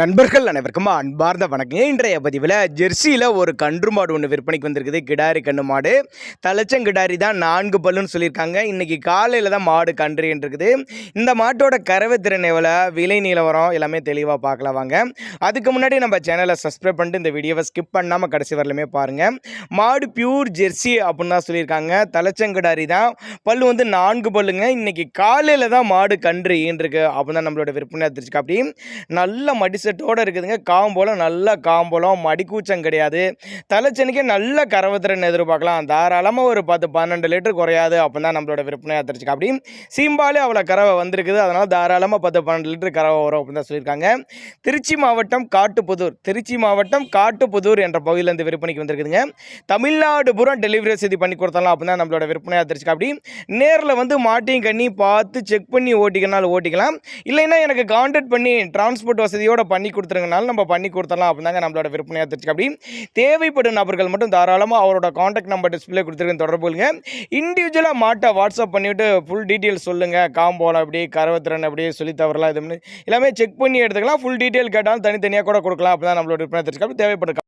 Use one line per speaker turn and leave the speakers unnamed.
நண்பர்கள் அனைவருக்கும் அன்பார்ந்த வணக்கம். இன்றைய பதிவில் ஜெர்சியில் ஒரு கன்று மாடு ஒன்று விற்பனைக்கு வந்திருக்குது. கிடாரி கன்று மாடு, தலைச்சங்கிடாரி தான், 4 பல்லுன்னு சொல்லியிருக்காங்க. இன்றைக்கி காலையில் தான் மாடு கன்று இருக்குது. இந்த மாட்டோட கறவை திறன் எவ்வளோ, விலை நிலவரம் எல்லாமே தெளிவாக பார்க்கலாம் வாங்க. அதுக்கு முன்னாடி நம்ம சேனலை சப்ஸ்கிரைப் பண்ணிட்டு இந்த வீடியோவை ஸ்கிப் பண்ணாமல் கடைசி வரலுமே பாருங்கள். மாடு பியூர் ஜெர்சி அப்படின்னு தான் சொல்லியிருக்காங்க. தலைச்சங்கிடாரி தான், பல்லு வந்து 4 பல்லுங்க. இன்றைக்கி காலையில் தான் மாடு கன்று ஈன்றிருக்கு அப்படின்னு தான் நம்மளோட விற்பனை தெரிஞ்சுக்க. அப்படி நல்ல மடிசெட்டோடு இருக்குதுங்க. காம்போலம் நல்ல காம்போலம், மடிக்கூச்சம் கிடையாது. தலைச்சனிக்கே நல்ல கறவைத்திறன் எதிர்பார்க்கலாம். தாராளமாக ஒரு 10-12 லிட்டர் குறையாது அப்படின்னு தான் நம்மளோட விற்பனையாக தெரிஞ்சுக்க. அப்படி சீம்பாலே அவ்வளோ கறவை வந்திருக்குது. அதனால் தாராளமாக 10-12 லிட்டர் கறவை வரும் அப்படின்னு தான் சொல்லியிருக்காங்க. திருச்சி மாவட்டம் காட்டுப்புதூர் என்ற பகுதியிலேருந்து விற்பனைக்கு வந்திருக்குதுங்க. தமிழ்நாடு பூரா டெலிவரி வசதி பண்ணி கொடுத்தலாம் அப்படின்னு தான் நம்மளோட விற்பனையாக தெரிஞ்சுக்க. அப்படி நேரில் வந்து மாட்டையும் கண்ணி பார்த்து செக் பண்ணி ஓட்டிக்கனாலும் ஓட்டிக்கலாம். இல்லைன்னா எனக்கு கான்டாக்ட் பண்ணி டிரான்ஸ்போர்ட் வசதியோடு பண்ணி கொடுத்துருங்கனாலும் நம்ம பண்ணி கொடுத்துடலாம் அப்படின்னாங்க நம்மளோட விற்பனையாக தெரிஞ்சுக்க. அப்படி தேவைப்படும் நபர்கள் மட்டும் தாராளமாக அவரோட கான்டாக்ட் நம்பர் டிஸ்பிளே கொடுத்துருக்க தொடர்புங்க. இண்டிவிஜுவலாக மாட்டை வாட்ஸ்அப் பண்ணிவிட்டு ஃபுல் டீட்டெயில் சொல்லுங்கள். காம்போலம் எப்படி, கறவைத்திறன் எப்படி, சொல்லி தவறலாம், இது எல்லாமே செக் பண்ணி எடுத்துக்கலாம். ஃபுல் டீட்டெயில் கேட்டாலும் தனித்தனியாக கூட கொடுக்கலாம். அப்படி தான் நம்மளோட விற்பனை தெரிஞ்சுக்க. அப்படி தேவைப்படும்